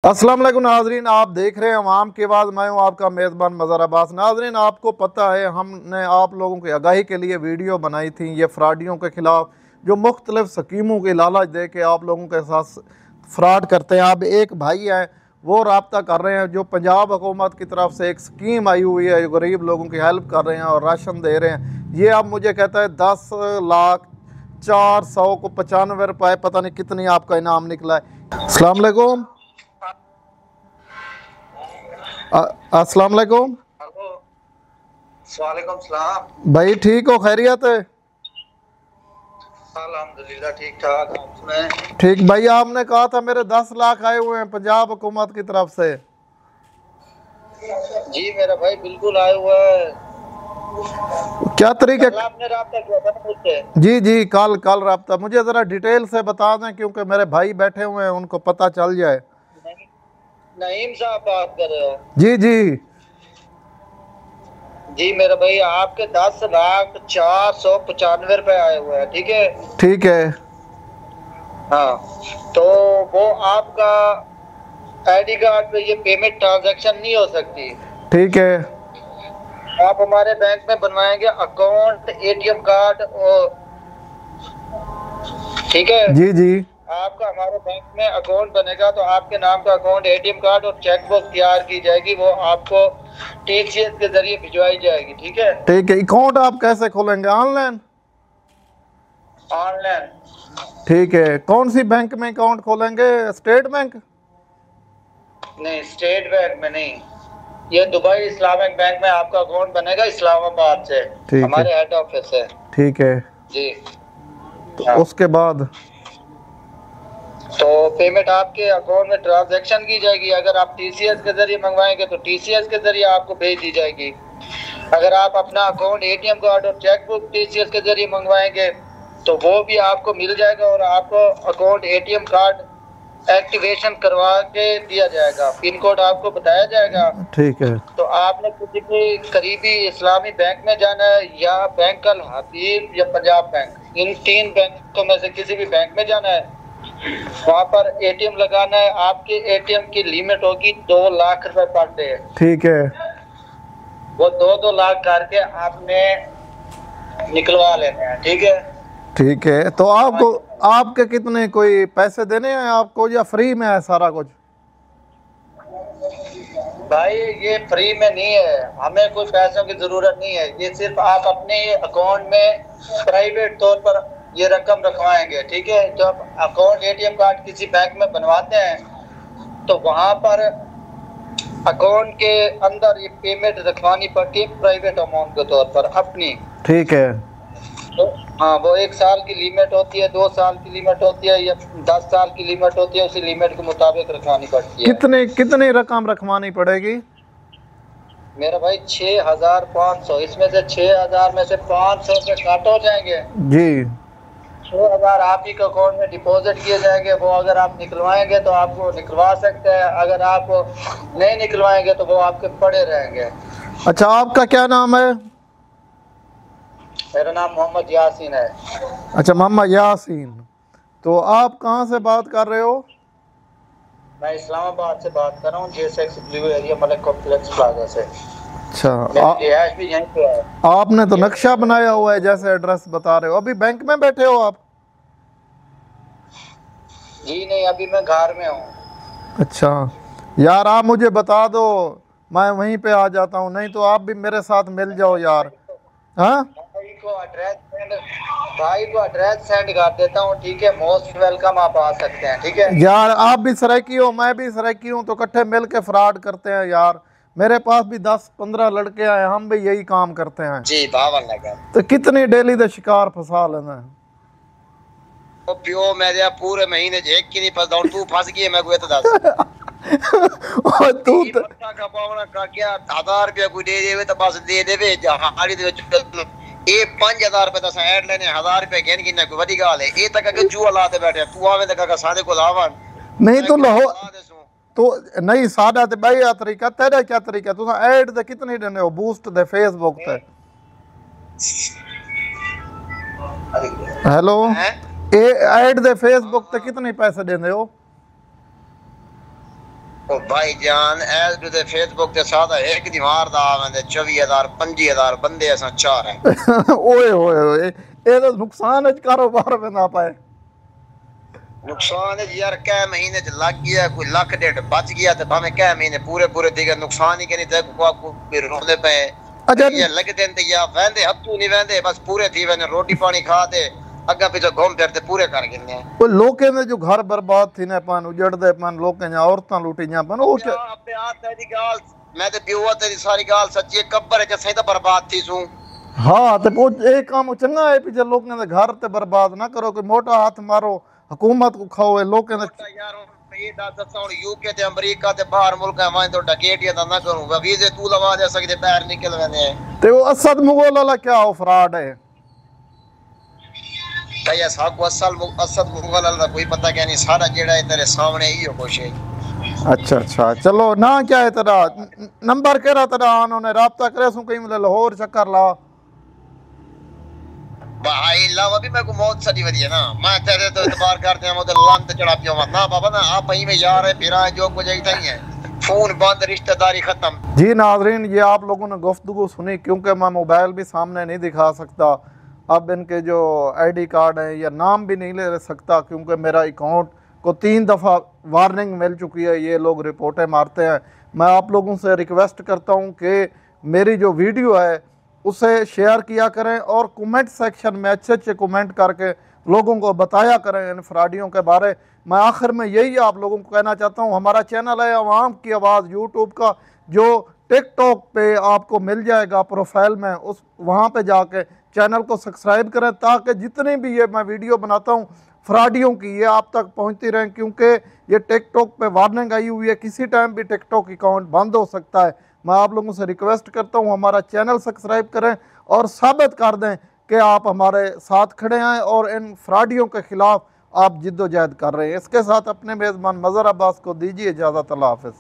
अस्सलाम वालेकुम नाजरीन, आप देख रहे हैं अवाम की आवाज़। मैं हूं आपका मेज़बान मज़हर अब्बास। नाजरीन, आपको पता है हमने आप लोगों की आगाही के लिए वीडियो बनाई थी ये फ्रॉडियों के ख़िलाफ़ जो मुख्तलिफ़ स्कीमों की लालच दे के आप लोगों के साथ फ्रॉड करते हैं। अब एक भाई हैं वो रब्ता कर रहे हैं, जो पंजाब हुकूमत की तरफ से एक स्कीम आई हुई है, गरीब लोगों की हेल्प कर रहे हैं और राशन दे रहे हैं। ये अब मुझे कहता है 10,04,95 पता नहीं कितनी आपका इनाम निकला है। अस्सलाम वालेकुम। अस्सलाम वालेकुम वालेकुम सलाम भाई, ठीक हो? खैरियत है? अल्हम्दुलिल्लाह ठीक ठाक। आप ठीक भाई, आपने कहा था मेरे 10 लाख आए हुए हैं पंजाब हुकूमत की तरफ से। जी मेरा भाई बिल्कुल आया हुआ है। क्या तरीके? आपने राब्ता किया था मुझसे? जी जी, कल कल रब्ता। मुझे ज़रा डिटेल से बता दें क्योंकि मेरे भाई बैठे हुए हैं, उनको पता चल जाए। नईम साहब बात कर रहे हो? जी जी जी मेरा भाई आपके 10,04,95 आए हुए हैं। ठीक है ठीक है। हाँ, तो वो आपका आईडी कार्ड पे ये पेमेंट ट्रांजैक्शन नहीं हो सकती। ठीक है। आप हमारे बैंक में बनवाएंगे अकाउंट, एटीएम कार्ड और ठीक है जी जी आपका हमारे बैंक में अकाउंट बनेगा तो आपके नाम का अकाउंट, एटीएम कार्ड और चेक बुक तैयार की जाएगी। वो आपको टीसीएस के जरिए भिजवाई जाएगी। ठीक है। ठीक है। अकाउंट आप कैसे खोलेंगे? ऑनलाइन? ऑनलाइन। ठीक है। कौन सी बैंक में अकाउंट खोलेंगे? State bank? नहीं, स्टेट बैंक में नहीं, ये दुबई इस्लामिक बैंक में आपका अकाउंट बनेगा, इस्लामाबाद से हमारे हेड ऑफिस है। ठीक है। जी तो उसके बाद तो पेमेंट आपके अकाउंट में ट्रांजैक्शन की जाएगी। अगर आप टीसीएस के जरिए मंगवाएंगे तो टीसीएस के जरिए आपको भेज दी जाएगी। अगर आप अपना अकाउंट, एटीएम कार्ड और चेक बुक टीसीएस के जरिए मंगवाएंगे तो वो भी आपको मिल जाएगा और आपको अकाउंट, एटीएम कार्ड एक्टिवेशन करवा के दिया जाएगा। पिन कोड आपको बताया जाएगा। ठीक है। तो आपने किसी भी करीबी इस्लामी बैंक में जाना है या बैंक अल हबीब या पंजाब बैंक, इन 3 बैंकों में से किसी भी बैंक में जाना है। वहाँ पर एटीएम लगाना है। आपके एटीएम की लिमिट होगी 2 लाख रुपए पर डे। ठीक है। वो 2-2 लाख करके आपने निकलवा लेने हैं। ठीक है। ठीक है। तो आपको आपके कितने कोई पैसे देने हैं आपको या फ्री में है सारा कुछ? भाई ये फ्री में नहीं है, हमें कोई पैसों की जरूरत नहीं है। ये सिर्फ आप अपने अकाउंट में प्राइवेट तौर पर ये रकम रखवाएंगे। ठीक है। जब अकाउंट, एटीएम कार्ड किसी बैंक में बनवाते हैं तो वहां पर अकाउंट के अंदर ये पेमेंट रखवानी पड़ती है प्राइवेट अमाउंट के तौर पर अपनी। ठीक है। तो हाँ, वो 1 साल की लिमिट होती है, 2 साल की लिमिट होती है या 10 साल की लिमिट होती है। उसी लिमिट के मुताबिक रखवानी पड़ती है। कितने कितनी रकम रखवानी पड़ेगी? मेरा भाई 6,500। इसमें से 6,000 में से 500 रुपये काट हो जाएंगे। जी। 6,000 आप ही के अकाउंट में डिपॉजिट किए जाएंगे। वो अगर आप निकलवाएंगे तो आपको निकलवा सकते हैं, अगर आप नहीं निकलवाएंगे तो वो आपके पड़े रहेंगे। अच्छा, आपका क्या नाम है? मेरा नाम मोहम्मद यासीन है। अच्छा, मोहम्मद यासीन। तो आप कहाँ से बात कर रहे हो? मैं इस्लामाबाद से बात कर रहा हूँ, J6 blue area Malik complex plaza से। अच्छा, भी यहीं पे है। आपने तो नक्शा बनाया हुआ है जैसे एड्रेस बता रहे हो। अभी बैंक में बैठे हो आप? जी नहीं, अभी मैं घर में हूँ। अच्छा यार, आप मुझे बता दो, मैं वहीं पे आ जाता हूँ, नहीं तो आप भी मेरे साथ मिल जाओ यार। हाँ, भाई को एड्रेस सेंड कर देता हूँ। ठीक है, मोस्ट वेलकम, आप आ सकते हैं। ठीक है यार आप भी सराइकी हो, मैं भी सराइकी हूँ, तो इकट्ठे मिल के फ्रॉड करते हैं यार। मेरे पास भी 10-15 लड़के आए, हम भी यही काम करते हैं जी। 52 लगा तो कितनी डेली दे शिकार फंसा लेना है। तो प्यो मेरे पूरे महीने एक की नहीं फंसदा हूं। तू फंस गई, मैं कोई तो दस और तू तो का पावना का क्या 1000 रुपया कोई दे देवे तो बस दे देवे। हाड़ी दे विच ये 5000 रुपए दस ऐड लेने, 1000 रुपए कहन की कोई बड़ी गाल है। ये तक के जुआ लाते बैठे तू आवे तक का सादे को लावन नहीं तो लो तो नहीं सादा ते भाई तरीका तेरा क्या तरीका? तुसा ऐड दे कितनी देने हो? बूस्ट दे फेसबुक पे? हेलो, ए ऐड दे फेसबुक ते कितने पैसे देने हो? ओ भाईजान एस टू दे फेसबुक ते सादा एक दी मारदा आवेंदे 24,000 25,000 बंदे असां चार है। ओए होए होए ये तो नुकसान है कारोबार में ना पाए। नुकसान है यार कै महीने च लग गया कोई लाख डेढ़ बच गया तो भाਵੇਂ कै महीने पूरे पूरे दिगे नुकसान ही के नहीं ते को फिर रोंदे पे। अच्छा ये लग देंदे या वेंदे हत्थू नहीं वेंदे बस पूरे थी वेंदे रोटी पानी खा दे अग्गा पीछे घूम फिरते पूरे कर गिने। वो लोके ने जो घर बर्बाद थी ने पान उजड़दे पान लोके ने औरतां लुटियां पान ओ क्या अपने आप तेरी गाल मैं ते पियो तेरी सारी गाल सच्ची कब्र च सही तो बर्बाद थी सू। हाँ तो वो एक काम चंगा है पीछे लोके ने घर ते बर्बाद ना करो कोई मोटा हाथ मारो हुकूमत को खाओ लोके ने यार ये दादा साउंड यूके ते अमेरिका ते बाहर मुल्क में तो डकेटिया दा ना करूंगा वीजे तू लवा दे सकदे बाहर निकल वेंदे ते वो असद मुगल वाला क्या हो फ्रॉड है तया साको असद मुगल वाला कोई पता क्या नहीं सारा जेड़ा है तेरे सामने ही हो कुछ है। अच्छा अच्छा चलो ना क्या है तेरा नंबर केरा तेरा उन्होंने राब्ता करे सु कहीं मतलब लाहौर चक्कर ला भाई लावा भी मैं को मौत सदी वदी है ना मैं तेरे तो इतबार करते हैं मुझे लांत चढ़ा पियो मत ना बाबा ना आप ही में यार है फिर जो कुछ ही है फोन बंद रिश्तेदारी खत्म। जी नाजरीन ये आप लोगों ने गुफ्तगू सुनी क्योंकि मैं मोबाइल भी सामने नहीं दिखा सकता अब इनके जो आईडी कार्ड है या नाम भी नहीं ले सकता क्योंकि मेरा अकाउंट को 3 दफ़ा वार्निंग मिल चुकी है ये लोग रिपोर्टें मारते हैं। मैं आप लोगों से रिक्वेस्ट करता हूँ कि मेरी जो वीडियो है उसे शेयर किया करें और कमेंट सेक्शन में अच्छे अच्छे कमेंट करके लोगों को बताया करें इन फ्रॉडियों के बारे। मैं आखिर में यही आप लोगों को कहना चाहता हूँ हमारा चैनल है अवाम की आवाज़ यूट्यूब का जो टिकटॉक पे आपको मिल जाएगा प्रोफाइल में उस वहाँ पे जाके चैनल को सब्सक्राइब करें ताकि जितनी भी ये मैं वीडियो बनाता हूँ फ्रॉडियों की ये आप तक पहुँचती रहें क्योंकि ये टिकटॉक पे वार्निंग आई हुई है किसी टाइम भी टिकटॉक अकाउंट बंद हो सकता है। मैं आप लोगों से रिक्वेस्ट करता हूँ हमारा चैनल सब्सक्राइब करें और साबित कर दें कि आप हमारे साथ खड़े हैं और इन फ्रॉडियों के ख़िलाफ़ आप जिद्दोजहद कर रहे हैं। इसके साथ अपने मेज़बान मज़हर अब्बास को दीजिए इजाज़त। अल्लाह हाफ़िज़।